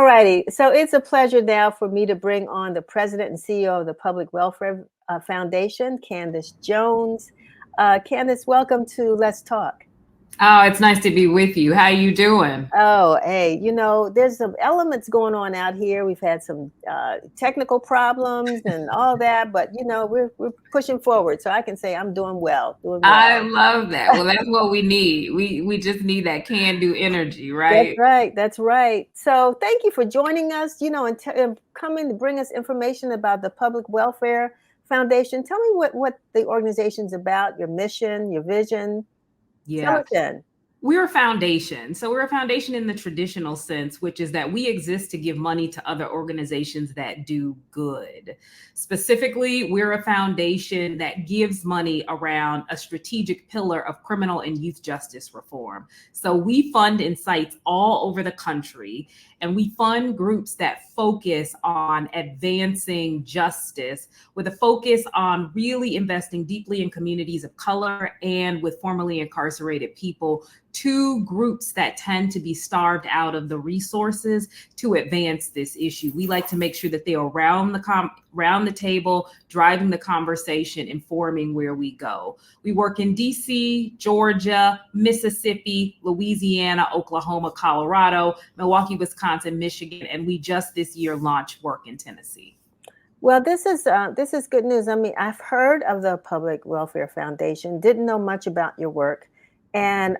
righty. So it's a pleasure now for me to bring on the president and CEO of the Public Welfare Foundation, Candace Jones. Candace, welcome to Let's Talk. Oh, it's nice to be with you. How you doing? Oh, hey, there's some elements going on out here. We've had some technical problems and all that, but we're pushing forward. So I can say I'm doing well, doing I well. love that. Well, that's what we need. We just need that can-do energy, That's right? right. That's right. So thank you for joining us, and coming to bring us information about the Public Welfare Foundation. Tell me what the organization's about, your mission, your vision. Tell Yeah. us in. We're a foundation. So we're a foundation in the traditional sense, which is that we exist to give money to other organizations that do good. Specifically, we're a foundation that gives money around a strategic pillar of criminal and youth justice reform. So we fund in sites all over the country, and we fund groups that focus on advancing justice with a focus on really investing deeply in communities of color and with formerly incarcerated people, two groups that tend to be starved out of the resources to advance this issue. We like to make sure that they're around the table, driving the conversation, informing where we go. We work in DC, Georgia, Mississippi, Louisiana, Oklahoma, Colorado, Milwaukee, Wisconsin, Michigan, and we just this year launched work in Tennessee. Well, this is good news. I mean, I've heard of the Public Welfare Foundation, didn't know much about your work. And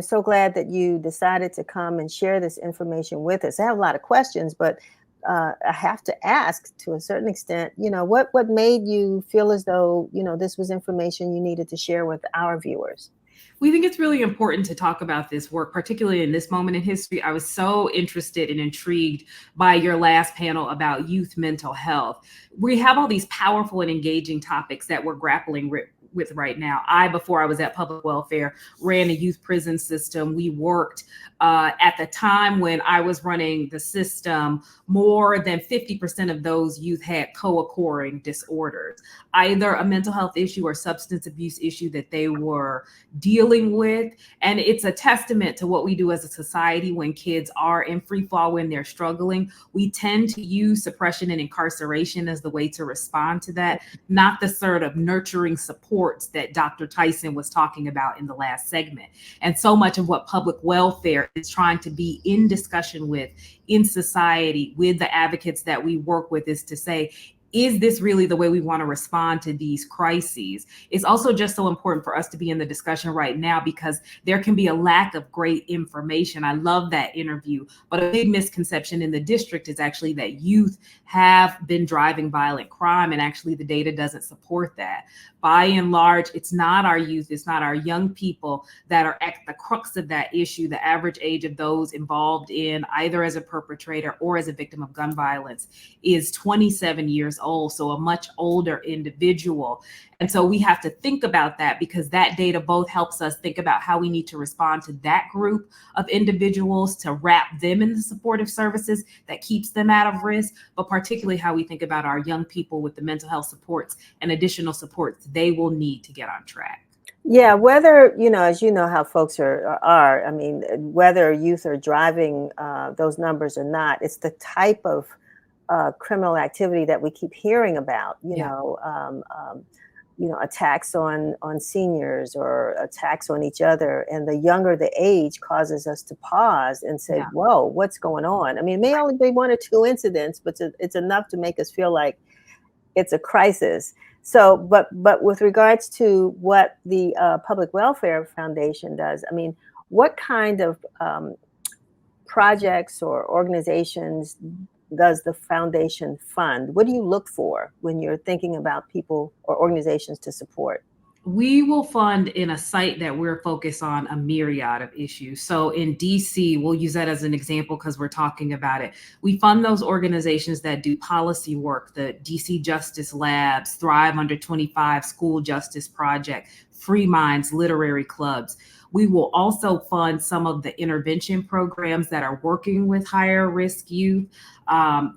so glad that you decided to come and share this information with us. I have a lot of questions, but I have to ask to a certain extent, what made you feel as though, this was information you needed to share with our viewers? We think it's really important to talk about this work, particularly in this moment in history. I was so interested and intrigued by your last panel about youth mental health. We have all these powerful and engaging topics that we're grappling with right now. Before I was at Public Welfare, ran a youth prison system. We worked at the time when I was running the system, more than 50% of those youth had co-occurring disorders, either a mental health issue or substance abuse issue that they were dealing with. And it's a testament to what we do as a society when kids are in free fall, when they're struggling. We tend to use suppression and incarceration as the way to respond to that, not the sort of nurturing supports that Dr. Tyson was talking about in the last segment. And so much of what public welfare is trying to be in discussion with in society with the advocates that we work with is to say, is this really the way we want to respond to these crises? It's also just so important for us to be in the discussion right now because there can be a lack of great information. I love that interview, but a big misconception in the district is actually that youth have been driving violent crime, and actually the data doesn't support that. By and large, it's not our youth, it's not our young people that are at the crux of that issue. The average age of those involved in either as a perpetrator or as a victim of gun violence is 27 years old, so a much older individual. And so we have to think about that because that data both helps us think about how we need to respond to that group of individuals to wrap them in the supportive services that keeps them out of risk, but particularly how we think about our young people with the mental health supports and additional supports they will need to get on track. Yeah, whether, as you know how folks are, I mean, whether youth are driving those numbers or not, it's the type of criminal activity that we keep hearing about, attacks on seniors or attacks on each other. And the younger the age causes us to pause and say, whoa, what's going on? I mean, it may only be one or two incidents, but it's enough to make us feel like it's a crisis. So, but with regards to what the Public Welfare Foundation does, I mean, what kind of projects or organizations does the foundation fund? What do you look for when you're thinking about people or organizations to support? We will fund in a site that we're focused on a myriad of issues. So in DC, we'll use that as an example because we're talking about it. We fund those organizations that do policy work, the DC Justice Labs, Thrive Under 25, School Justice Project, Free Minds literary clubs. We will also fund some of the intervention programs that are working with higher risk youth,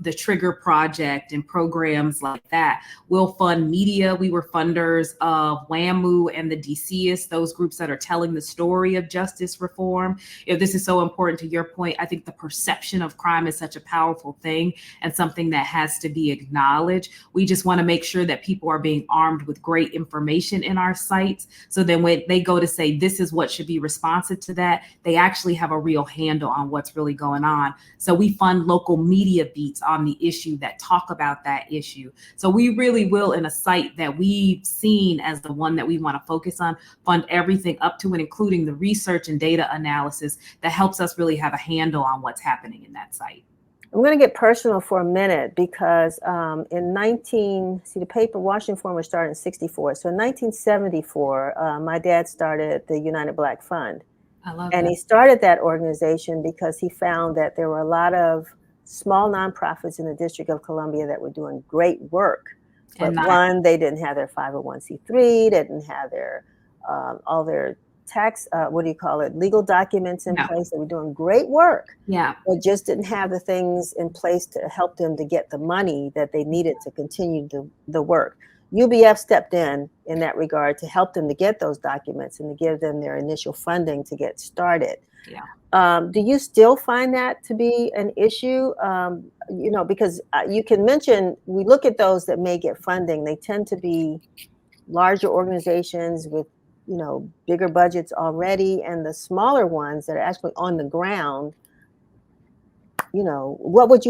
the Trigger Project and programs like that. We'll fund media. We were funders of WAMU and the DCist, those groups that are telling the story of justice reform. If this is so important to your point, I think the perception of crime is such a powerful thing and something that has to be acknowledged. We just want to make sure that people are being armed with great information in our sites. So then when they go to say, this is what should be responsive to that, they actually have a real handle on what's really going on. So we fund local media beats on the issue that talk about that issue. So we really will, in a site that we've seen as the one that we want to focus on, fund everything up to and including the research and data analysis that helps us really have a handle on what's happening in that site. I'm going to get personal for a minute because the paper Washington Informer started in 64. So in 1974, my dad started the United Black Fund. I love and that. he started that organization because he found that there were a lot of small nonprofits in the District of Columbia that were doing great work. But one, they didn't have their 501c3, they didn't have their all their tax, legal documents in place. They were doing great work. Yeah. But just didn't have the things in place to help them to get the money that they needed to continue the work. UBF stepped in that regard to help them to get those documents and to give them their initial funding to get started. Yeah. Do you still find that to be an issue? Because you can mention, we look at those that may get funding, they tend to be larger organizations with bigger budgets already, and the smaller ones that are actually on the ground, what would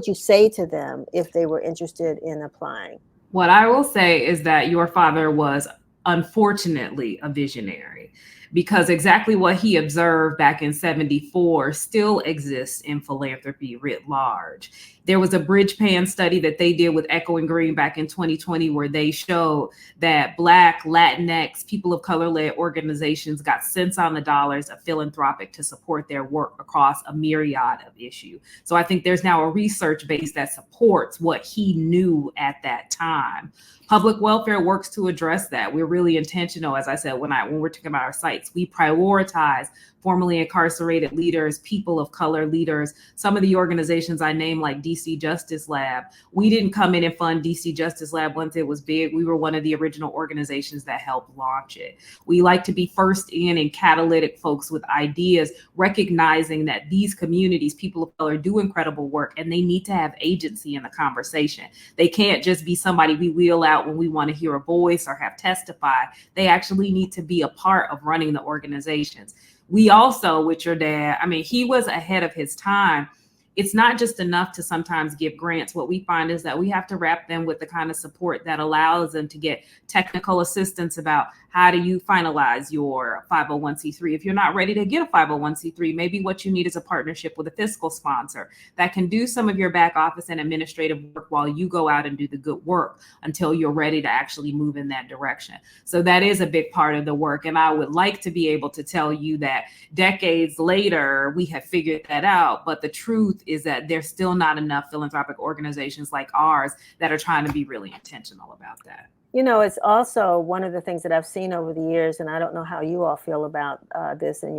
you say to them if they were interested in applying? What I will say is that your father was unfortunately a visionary, because exactly what he observed back in 74 still exists in philanthropy writ large. There was a Bridgepan study that they did with Echo and Green back in 2020, where they showed that Black, Latinx, people of color-led organizations got cents on the dollars of philanthropic to support their work across a myriad of issues. So I think there's now a research base that supports what he knew at that time. Public welfare works to address that. We're really intentional, as I said, when we're talking about our sites, we prioritize formerly incarcerated leaders, people of color leaders. Some of the organizations I named, like DC Justice Lab, we didn't come in and fund DC Justice Lab once it was big. We were one of the original organizations that helped launch it. We like to be first in and catalytic folks with ideas, recognizing that these communities, people of color, do incredible work, and they need to have agency in the conversation. They can't just be somebody we wheel out when we want to hear a voice or have testify. They actually need to be a part of running the organizations. We also, with your dad, he was ahead of his time. It's not just enough to sometimes give grants. What we find is that we have to wrap them with the kind of support that allows them to get technical assistance about how do you finalize your 501c3. If you're not ready to get a 501c3, maybe what you need is a partnership with a fiscal sponsor that can do some of your back office and administrative work while you go out and do the good work until you're ready to actually move in that direction. So that is a big part of the work. And I would like to be able to tell you that decades later, we have figured that out. But the truth is that there's still not enough philanthropic organizations like ours that are trying to be really intentional about that. It's also one of the things that I've seen over the years, and I don't know how you all feel about this in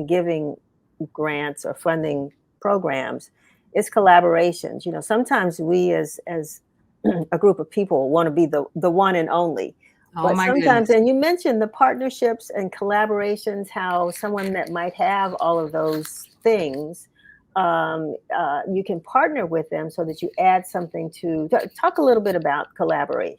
giving grants or funding programs, is collaborations. Sometimes we as a group of people want to be the one and only. But sometimes, and you mentioned the partnerships and collaborations, how someone that might have all of those things, you can partner with them so that you add something to talk a little bit about collaborating.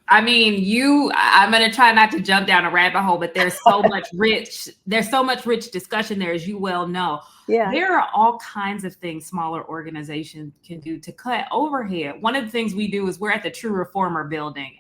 I'm going to try not to jump down a rabbit hole, but there's so much rich discussion there, as you well know. Yeah. There are all kinds of things smaller organizations can do to cut overhead. One of the things we do is we're at the True Reformer building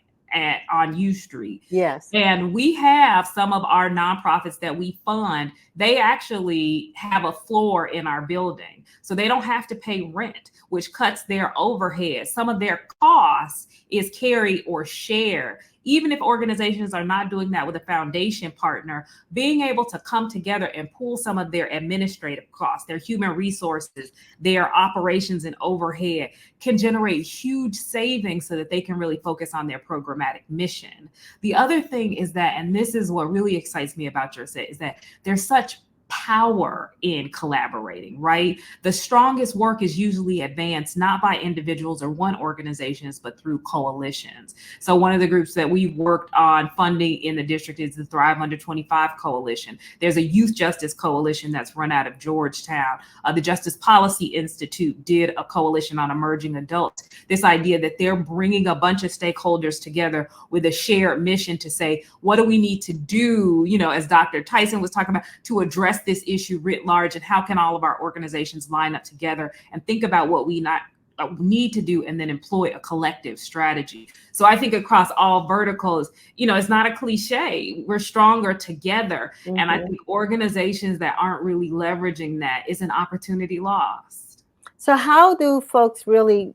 on U Street. Yes. And we have some of our nonprofits that we fund. They actually have a floor in our building, so they don't have to pay rent, which cuts their overhead. Some of their costs is carry or share even if organizations are not doing that with a foundation partner, being able to come together and pool some of their administrative costs, their human resources, their operations and overhead can generate huge savings so that they can really focus on their programmatic mission. The other thing is that, and this is what really excites me about your set, is that there's such power in collaborating, right? The strongest work is usually advanced not by individuals or one organizations, but through coalitions. So one of the groups that we've worked on funding in the district is the Thrive Under 25 Coalition. There's a youth justice coalition that's run out of Georgetown. The Justice Policy Institute did a coalition on emerging adults. This idea that they're bringing a bunch of stakeholders together with a shared mission to say, what do we need to do, as Dr. Tyson was talking about, to address this issue writ large, and how can all of our organizations line up together and think about what we need to do and then employ a collective strategy. So I think across all verticals, it's not a cliche. We're stronger together. Mm-hmm. And I think organizations that aren't really leveraging that is an opportunity lost. So how do folks really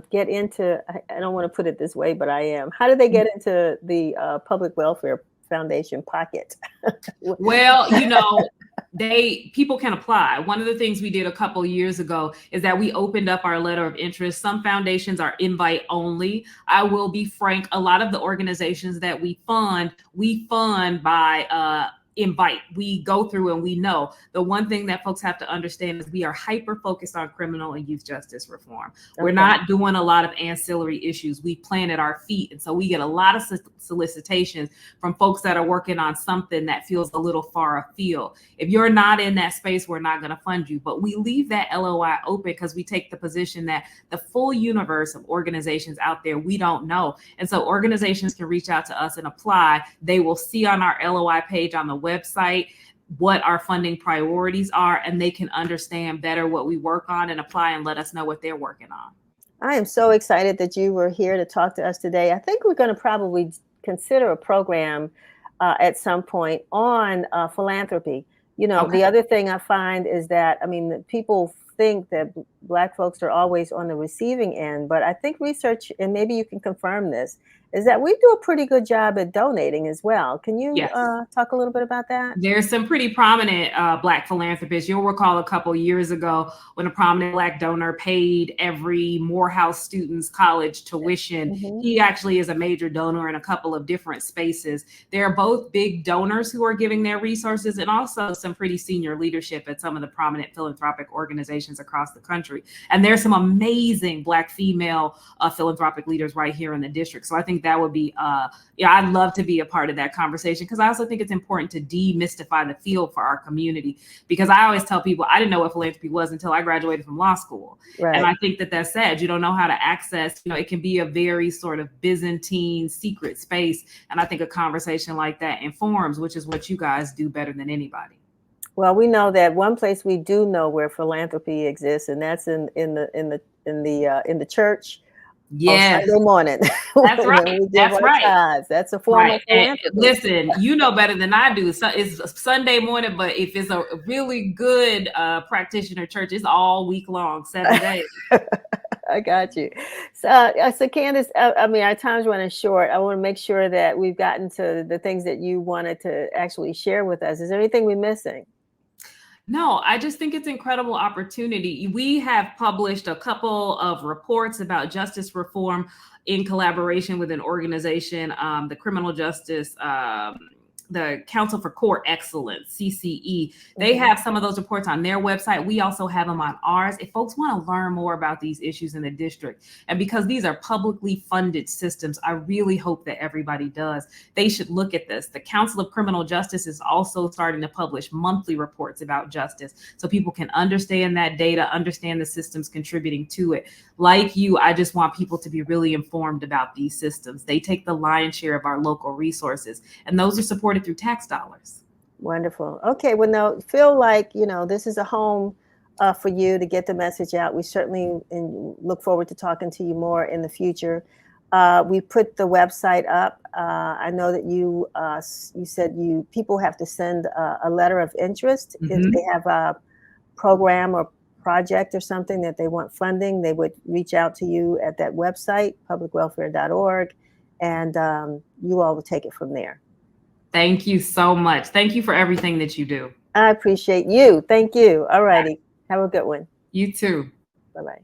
get into, I don't want to put it this way, but I am, how do they get into the Public Welfare Foundation pocket? Well, people can apply. One of the things we did a couple of years ago is that we opened up our letter of interest. Some foundations are invite only. I will be frank, a lot of the organizations that we fund by invite. We go through and we know. The one thing that folks have to understand is we are hyper focused on criminal and youth justice reform. Okay. We're not doing a lot of ancillary issues. We planted our feet. And so we get a lot of solicitations from folks that are working on something that feels a little far afield. If you're not in that space, we're not going to fund you. But we leave that LOI open because we take the position that the full universe of organizations out there, we don't know. And so organizations can reach out to us and apply. They will see on our LOI page on the website what our funding priorities are, and they can understand better what we work on and apply and let us know what they're working on. I am so excited that you were here to talk to us today. I think we're going to probably consider a program at some point on philanthropy. Okay. The other thing I find is that, people think that Black folks are always on the receiving end, but I think research, and maybe you can confirm this, is that we do a pretty good job at donating as well. Can you talk a little bit about that? There's some pretty prominent Black philanthropists. You'll recall a couple of years ago when a prominent Black donor paid every Morehouse student's college tuition. Mm-hmm. He actually is a major donor in a couple of different spaces. There are both big donors who are giving their resources and also some pretty senior leadership at some of the prominent philanthropic organizations across the country. And there's some amazing Black female philanthropic leaders right here in the district. So I think that would be, I'd love to be a part of that conversation, because I also think it's important to demystify the field for our community, because I always tell people I didn't know what philanthropy was until I graduated from law school. Right. And I think that's sad. You don't know how to access, it can be a very sort of Byzantine secret space. And I think a conversation like that informs, which is what you guys do better than anybody. Well, we know that one place we do know where philanthropy exists, and that's in the church. Yes. On Sunday morning. That's right. That's right. Tithes. That's a form of philanthropy. Listen, you know better than I do. So it's Sunday morning, but if it's a really good practitioner church, it's all week long, 7 days. I got you. So Candace, our time's running short. I want to make sure that we've gotten to the things that you wanted to actually share with us. Is there anything we're missing? No, I just think it's an incredible opportunity. We have published a couple of reports about justice reform in collaboration with an organization, the Criminal Justice, the Council for Court Excellence, CCE. They have some of those reports on their website. We also have them on ours. If folks want to learn more about these issues in the district, and because these are publicly funded systems, I really hope that everybody does. They should look at this. The Council of Criminal Justice is also starting to publish monthly reports about justice, so people can understand that data, understand the systems contributing to it. Like you, I just want people to be really informed about these systems. They take the lion's share of our local resources, and those are supported through tax dollars. Wonderful. Okay, well, now feel like this is a home for you to get the message out. We certainly look forward to talking to you more in the future. We put the website up. I know that you said people have to send a letter of interest. Mm-hmm. If they have a program or project or something that they want funding, they would reach out to you at that website, publicwelfare.org. and you all will take it from there. Thank you so much. Thank you for everything that you do. I appreciate you. Thank you. All righty. Have a good one. You too. Bye-bye.